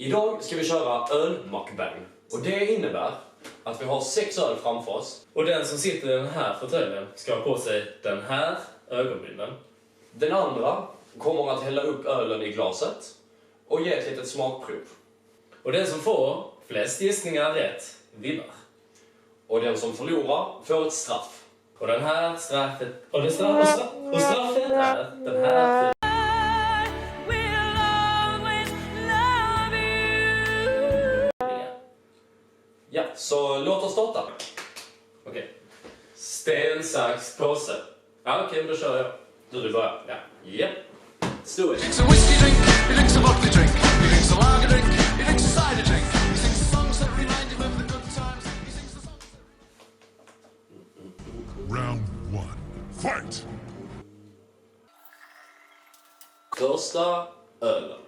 Idag ska vi köra öl-mukbang. Och det innebär att vi har 6 öl framför oss. Och den som sitter i den här fåtöljen ska ha på sig den här ögonbrynen. Den andra kommer att hälla upp ölen i glaset och ge ett litet smakprov. Och den som får flest gissningar rätt vinner. Och den som förlorar får ett straff. Och den här straffet... Och straffet är den här... Ja, så låt oss starta. Okej. Sten, sax, påse. Ja, okej, då kör jag. Du börjar. Ja. Japp. Let's do it. He drinks a whiskey drink, he drinks a vodka drink, he drinks a lager drink, he drinks a cider drink, he sings songs that remind him of the good times, he sings the songs that... Round 1. Fight! Första ölen.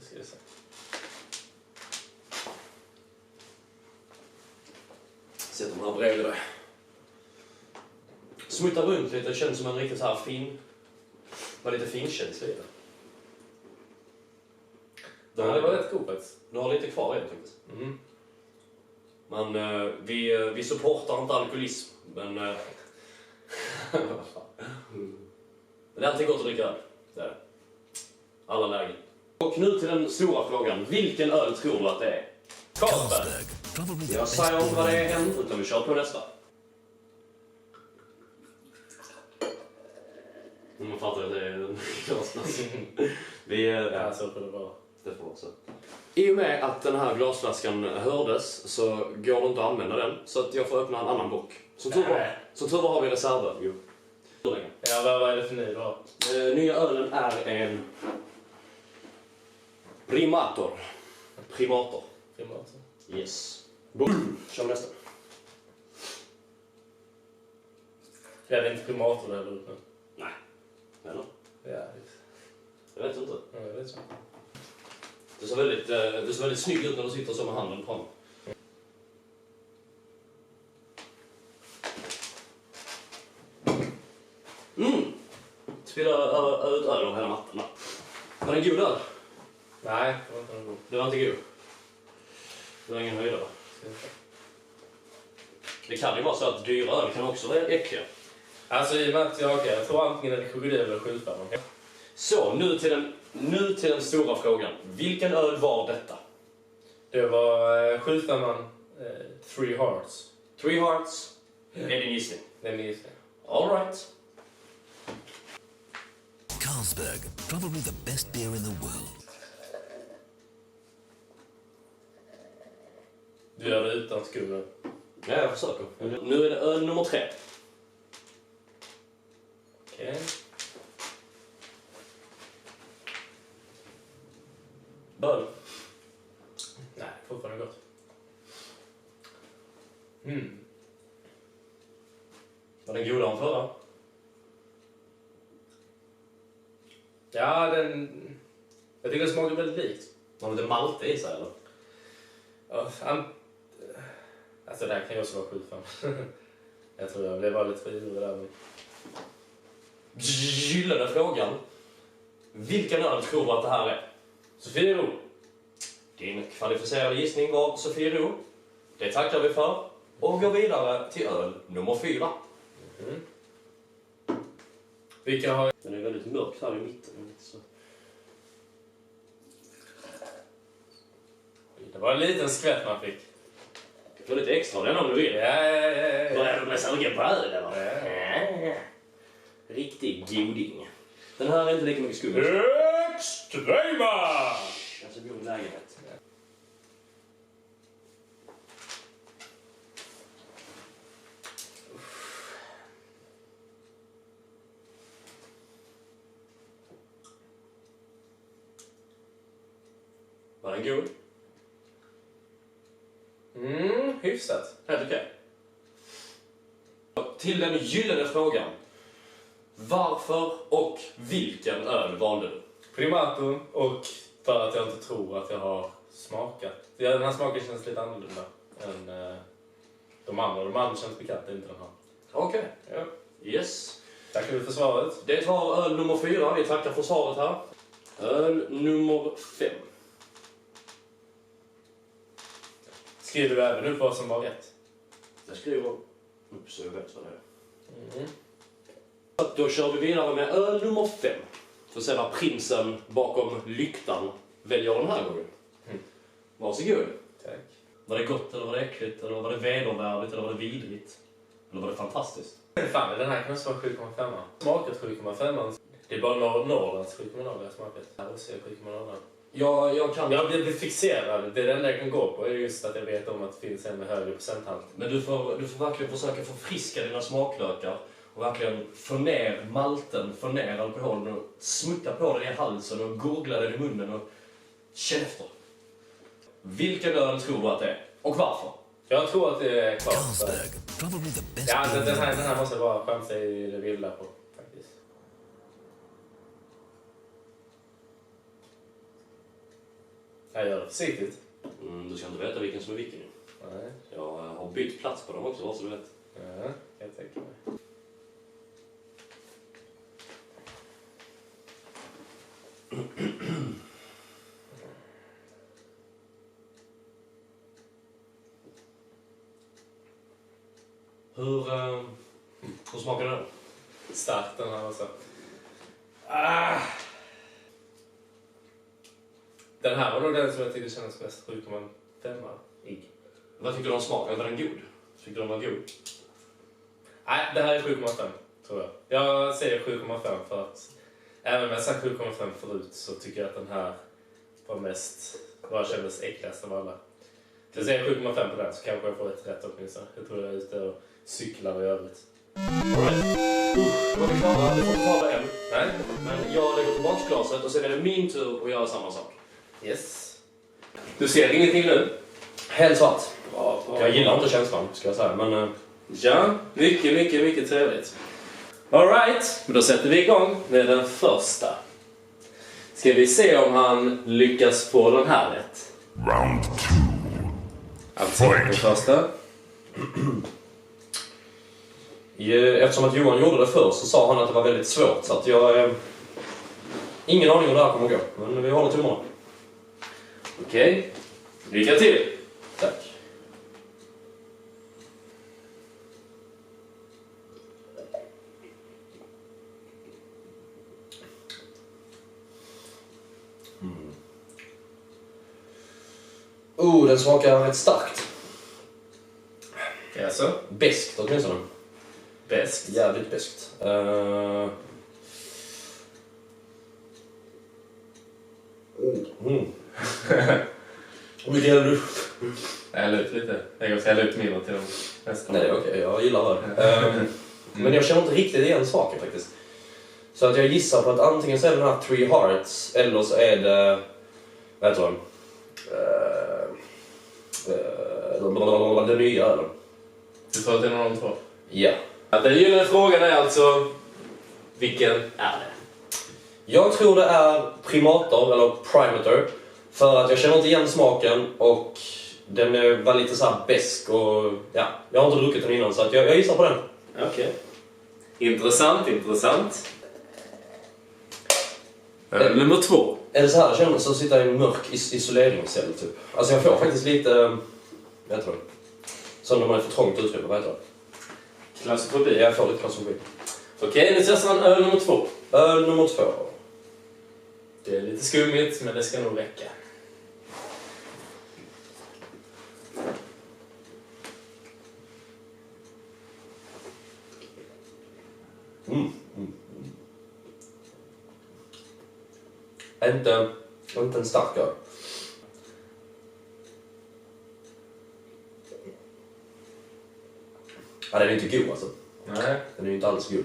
Ska vi se. Sätt de här bredvid dig. Smutta runt lite, det känns som en riktigt så här fin... Var lite finkänslig i det. Ja, det var rätt god faktiskt. Du har lite kvar i det faktiskt. Mm. Men vi supportar inte alkoholism, men... men det är alltid gott att dricka öl. Det är det. Alla lägen. Och nu till den stora frågan. Vilken öl tror du att det är? Carlsberg. Jag säger inte vad det är än, utan vi kör på nästa. Man fattar att det är en glasflaska. Ja, så får det vara. Det får vara så. I och med att den här glasflaskan hördes så går det inte att använda den. Så att jag får öppna en annan bock. Som tur var har vi reservöl. Jo. Ja, vad är det för ny du har? Nya ölen är en... Primator. Primator. Yes. Boom. Kör nästa. Ja, det är inte primator det här nu. Nej. Eller? Ja, Jag vet inte. ja, jag vet så. Det ser väldigt snygg ut när du sitter så med handen på honom. Spilla ut öl över hela mattan. Var det en god öl? Nej, det var inte någon god. Det var inte god. Det var ingen höjdare. Det kan ju vara så att dyra öl kan också vara äckliga. Alltså i och med att jag tror antingen är det krokodil eller skjutfärg. Så, nu till den stora frågan. Vilken öl var detta? Det var skjutfärman Three Hearts. Three Hearts. Är din gissning? Det är min gissning. All right. Carlsberg, probably the best beer in the world. Du gör det utan skummen. Ja, jag försöker. Nu är det öl nummer 3. Okej. Öl. Nej, fortfarande gott. Var den godare än förra? Ja, jag tycker den smakar väldigt likt. Har du lite malte i sig eller? Ja, alltså det här kan ju också vara skjutfärg. Jag tror jag blev bara lite för ivrig där. Men... Gyllene frågan. Vilken öl tror du att det här är? Sofiero. Din kvalificerade gissning var Sofiero. Det tackar vi för. Och går vidare till öl nummer 4. Vilka har... Den är väldigt mörk här i mitten. Så. Det var en liten skvätt man fick. Du får lite extra den om du vill. Ja. Börjar du med sugen på öl eller? Ja. Riktig goding. Den här är inte lika mycket skum. Extrema! Alltså god lägenhet. Var den god? Hyfsat. Helt okej. Till den gyllene frågan. Varför och vilken öl valde du? Primator och för att jag inte tror att jag har smakat. Ja, den här smaken känns lite annorlunda än de andra. De andra känns bekanta, inte den här. Okej. Ja. Yes. Tackar för svaret. Det var öl nummer 4. Vi tackar för svaret här. Öl nummer 5. Skriver du även upp vad som var rätt? Jag skriver upp så jag vet vad det är. Då kör vi vidare med öl nummer 5. Får se vad prinsen bakom lyktan väljer den här gången. Varsågod. Tack. Var det gott eller var det äckligt? Eller var det vedervärdigt eller var det vidrigt? Eller var det fantastiskt? Fan, den här kan också vara 7,5. Smakat 7,5. Det är bara Norrlands 7,0 jag har smakat. Här också är 7,0. Jag kan... Jag blir fixerad. Det enda jag kan gå på är just att jag vet om att det finns en med högre procenthalt. Men du får verkligen försöka förfriska dina smaklökar och verkligen få ner malten, få ner alkoholen och smutta på den i halsen och gurgla den i munnen och känn efter. Vilken öl tror du att det är? Och varför? Jag tror att det är klart. Carlsberg, probably the best Ja, beer in the den world. här måste vara chansa i det vilda på, faktiskt. Jag gör det försiktigt. Du ska inte veta vilken som är vilken. Nej. Jag har bytt plats på dem också, så du vet. Ja, jag tänker mig. Hur smakar den? Stark den här också. Den här var nog den som jag tyckte kändes bäst. 7,5 ig. Vad tyckte du om smaken? Var den god? Tyckte du den var god? Nej, det här är 7,5 tror jag. Jag säger 7,5 för att även om jag sagt 7,5 förut så tycker jag att den här var mest, vad kändes äckligast av alla. Så jag säger 7,5 på den så kanske jag får ett rätt åtminstone. Jag tror jag är ute och cyklar i övrigt. Var vi klara? Du får inte tala än. Nej? Men jag lägger tillbaka glaset och sen är det min tur att göra samma sak. Yes. Du ser ingenting nu? Helt svart. Bra. Jag gillar inte känslan, ska jag säga, men... Ja, mycket trevligt. Alright, men då sätter vi igång med den första. Ska vi se om han lyckas få den här rätt. Round 2. Alltså den första. Eftersom att Johan gjorde det först så sa han att det var väldigt svårt, så att jag... ingen aning hur det här kommer att gå, men vi håller tummarna. Okej, lycka till! Tack. Den smakar rätt starkt. Jaså? Beskt åtminstone. Bäst. Jävligt beskt. Hur mycket häller du? Jag häller ut lite. Jag ska hälla ut mindre till dem nästa. Nej, okej, jag gillar det. Men jag känner inte riktigt igen smaken faktiskt. Så att jag gissar på att antingen så är det den här Three Hearts eller så är det... Vad heter den? Den nya ölen. Du tror att det är någon av de två? Ja. Den gyllene frågan är alltså... Vilken är det? Jag tror det är Primator, eller Primator. För att jag känner inte igen smaken och den var lite så här besk och... Ja, jag har inte druckit den innan så att jag gissar på den. Okej. Intressant. Nummer 2. Är det så här det känns att sitta i en mörk isoleringscell typ? Alltså jag får faktiskt lite... Vad heter det? Som när man är för trångt utrymme, vad heter det? Klaustrofobi. Jag får lite klaustrofobi. Okej, nu testar man öl nummer 2. Öl nummer 2. Det är lite skummigt, men det ska nog räcka. Inte en stark öl. Ja, den är inte god alltså. Nej. Den är ju inte alls god.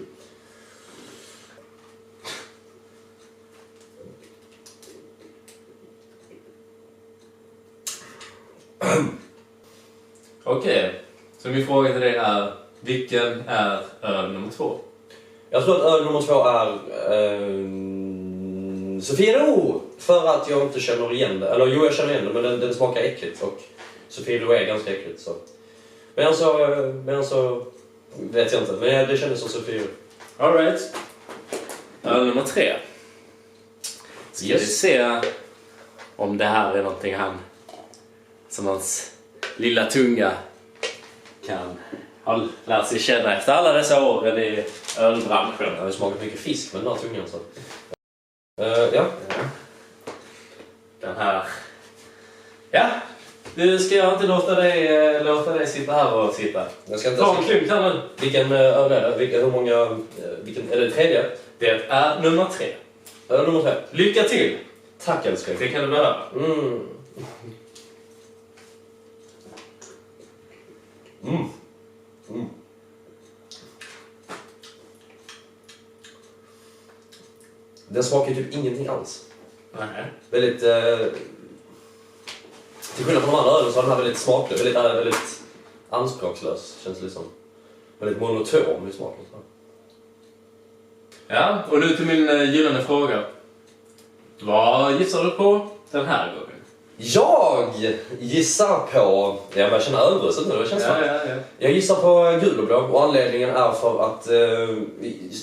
Okej. Så min fråga till dig är, vilken är öl nummer 2? Jag tror att öl nummer 2 är Sofiero. För att jag inte känner igen det. Eller jo, jag känner igen det, men den smakar äckligt. Och Sofiero är ganska äckligt. Så. Men så vet jag inte. Men det kändes som Sofiero. Alright. Öl nummer 3. Ska vi se om det här är någonting som hans lilla tunga kan ha lärt sig känna efter alla dessa åren i ölbranschen. Jag har smakat mycket fisk med den här tungan. Så. Ja. Den här. Ja, du ska jag inte låta dig sitta här och sitta. Jag ska inte ta en klunk här nu. Vilken öl är det? Hur många? Vilken, är det tredje? Det är nummer 3. Öl nummer 3. Lycka till! Tack älskling. Det kan du behöva. Den smakar typ ingenting alls. Nej. Väldigt... till skillnad från de andra ölen så har den här väldigt smaklös. Väldigt anspråkslös, känns det liksom. Väldigt monoton i smaken. Ja, och nu till min gyllene fråga. Vad gissar du på den här gången? Jag gissar på... Jag börjar känna överröstet nu, det känns fan. Ja. Jag gissar på gul och blå och anledningen är för att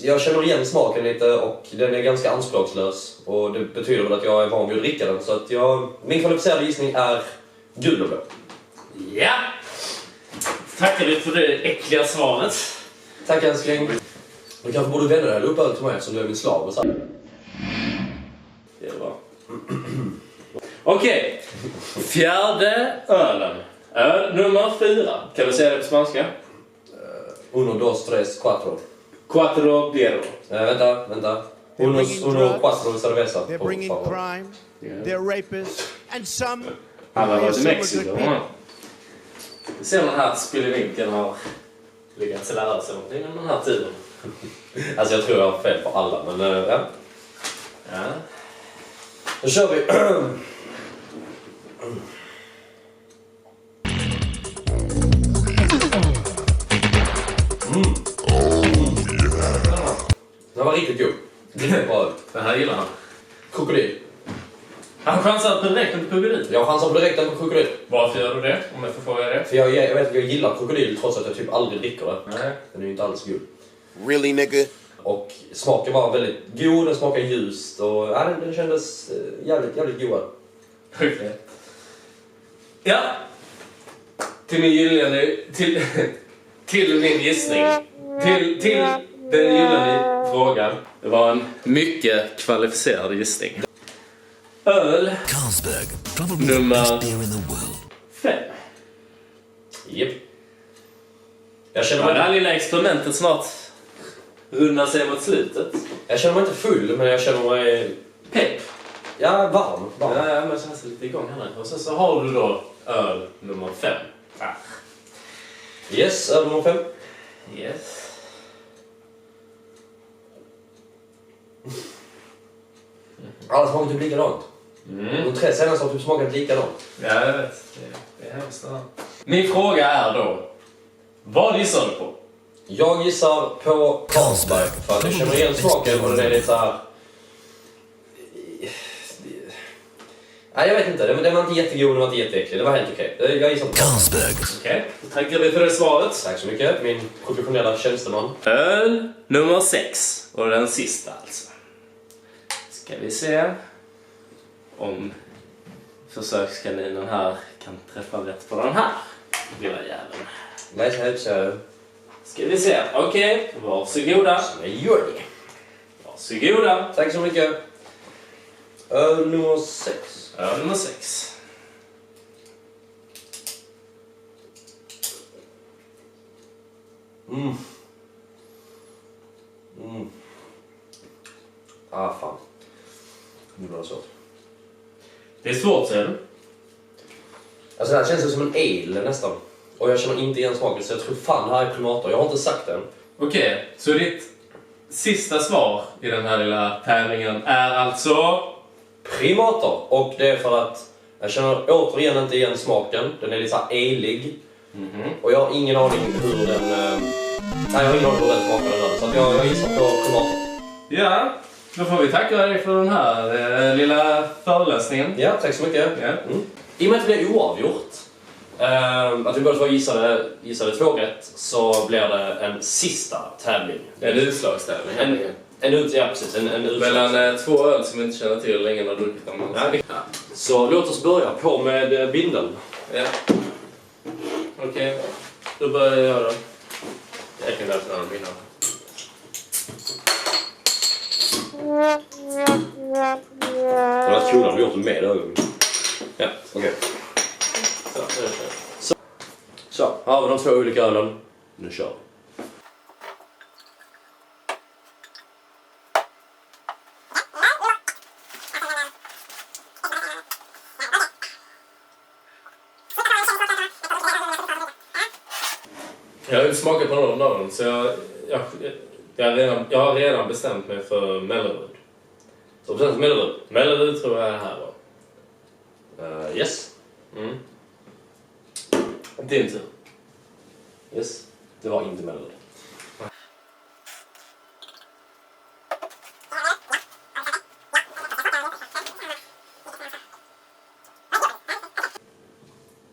jag känner igen smaken lite och den är ganska anspråkslös. Och det betyder väl att jag är van vid att dricka den. Så att min kvalificerade gissning är gul och blå. Ja! Tackar du för det äckliga svaret. Tack älskling. Du kanske borde vända dig upp öl till mig eftersom du är min slav och så. Det är bra. Okej, fjärde ölen. Öl nummer 4. Kan du säga det på spanska? Uno, dos, tres, cuatro. Quattro Piero. Vänta. Uno, cuatro cerveza. They're bringing crime, they're rapists, and some... Han har varit i some are Mexiko. good people. Vi ser om den här spillevinkeln har lyckats lära sig någonting under den här tiden. Alltså jag tror jag har fel på alla, men ja. Ja. Då kör vi. Den var riktigt god. Riktigt bra. Den här gillar han. Krokodil. Han chansar på direkten på krokodil. Jag chansar på direkt på krokodil. Varför gör du det? Om jag får fråga det. För jag vet att jag gillar krokodil trots att jag typ aldrig dricker det. Nej. Den är ju inte alls god. Really, nigga? Och smaken var väldigt god, den smakade ljust och ja, den kändes jävligt god. Okej. Ja. Till min gyllene... Till min gissning. Till den gyllene frågan. Det var en mycket kvalificerad gissning. Öl Carlsberg, probably the nummer best beer in the world. 5. Japp. Jag känner Ja, mig det här lilla experimentet snart rundar sig mot slutet. Jag känner mig inte full, men jag känner mig... Pepp. Ja, varm. Ja, men jag känns lite igång här nu. Och sen så har du då öl nummer 5. Yes, öl nummer 5. Yes. Alla smakar typ likadant. De 3 senaste har typ smakat likadant. Ja, jag vet. Det är hemskt. Min fråga är då, vad gissar du på? Jag gissar på Carlsberg för att jag känner igen smaken och den är lite såhär... Nej, jag vet inte. Den var inte jättegod, den var inte jätteäcklig. Det var helt okej. Jag gissar på Carlsberg. Okej, då tackar vi för det svaret. Tack så mycket, min professionella tjänsteman. Öl nummer 6. Och den sista alltså. Ska vi se om försökskaninen här kan träffa rätt på den här lilla jäveln. Läs här så... Ska vi se. Okej, varsågoda. Jag gör det. Varsågoda. Tack så mycket. Öl nummer 6. Öl nummer 6. Ah, fan. Nu blir det svårt. Det är svårt, säger du? Alltså det här känns som en ale nästan. Och jag känner inte igen smaken så jag tror fan det här är primator. Jag har inte sagt den. Okej, så ditt sista svar i den här lilla tävlingen är alltså... Primator. Och det är för att jag känner återigen inte igen smaken. Den är lite så här elig. Och jag har ingen aning hur den... Nej, jag har ingen aning hur den smakar den här. Så att jag gissar på primator. Ja, då får vi tacka dig för den här lilla föreläsningen. Ja, tack så mycket. Ja. I och med att det är oavgjort, att vi båda gissade 2 rätt, så blir det en sista tävling. En utslagstävling. Ja, precis. En utslagstävling. Mellan 2 öl som vi inte känner till hur länge har druckit dem. Ja. Så låt oss börja på med bindeln. Ja. Okej, då börjar jag då. Jag kan öppna dem innan. Det var kul om du gjort det med ögonen. Ja, okej. Så, nu är det. Så, här har vi de 2 olika ölen. Nu kör vi. Jag har inte smakat på någon av dem, så jag har redan bestämt mig för Mellerud. Så bestämt för Mellerud. Mellerud tror jag det här var. Yes. Din tur. Yes. Det var inte Mellerud.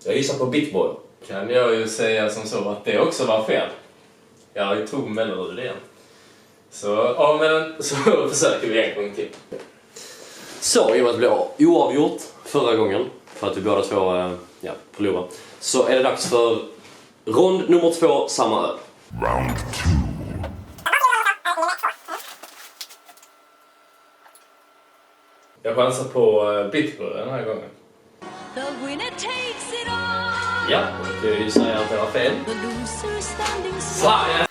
Jag gissar på Bitboy. Kan jag ju säga som så att det också var fel. Jag tog Mellerud igen. Så, ja, men så försöker vi en gång till. Så, i och med att det blev oavgjort förra gången, för att vi båda 2 förlorade, så är det dags för rond nummer 2, samma öl. Round 2. Jag chansar på Bitboy den här gången. The winner takes it all. Ja, och du kan ju säga att det var fel. The loser standing Fan, ja.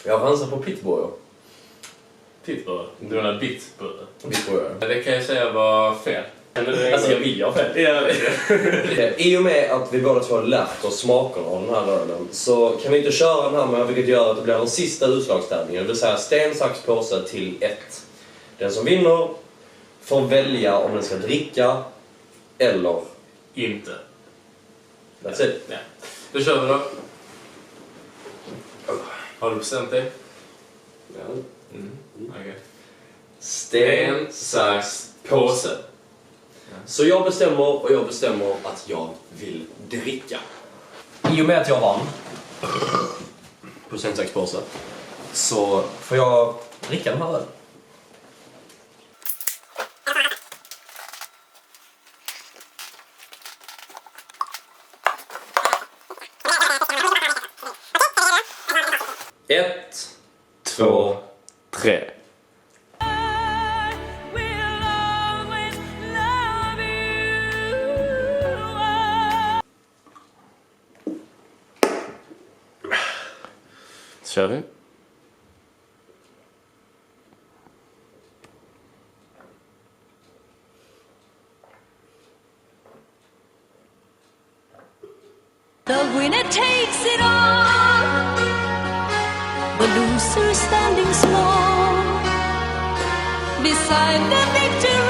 Jag chansar på Pitboy. Pitboy. Du menar Bitboy. Bitboy. Det kan jag säga var fel. Alltså jag vill ju ha fel. I och med att vi båda 2 har lärt oss smakerna av den här ölen, så kan vi inte köra den här med, vilket gör att det blir den sista utslagstävlingen. Det vill säga sten, sax, påse till 1. Den som vinner får välja om den ska dricka eller Inte. That's it. Ja. Då kör vi då. Har du bestämt dig? Ja. Okej. Sten, sax, påse. Så jag bestämmer att jag vill dricka. I och med att jag vann på sten, sax, påse, så får jag dricka den här ölen. Ett, 2, 3. Kör vi. The winner takes it all. The loser standing small beside the victor.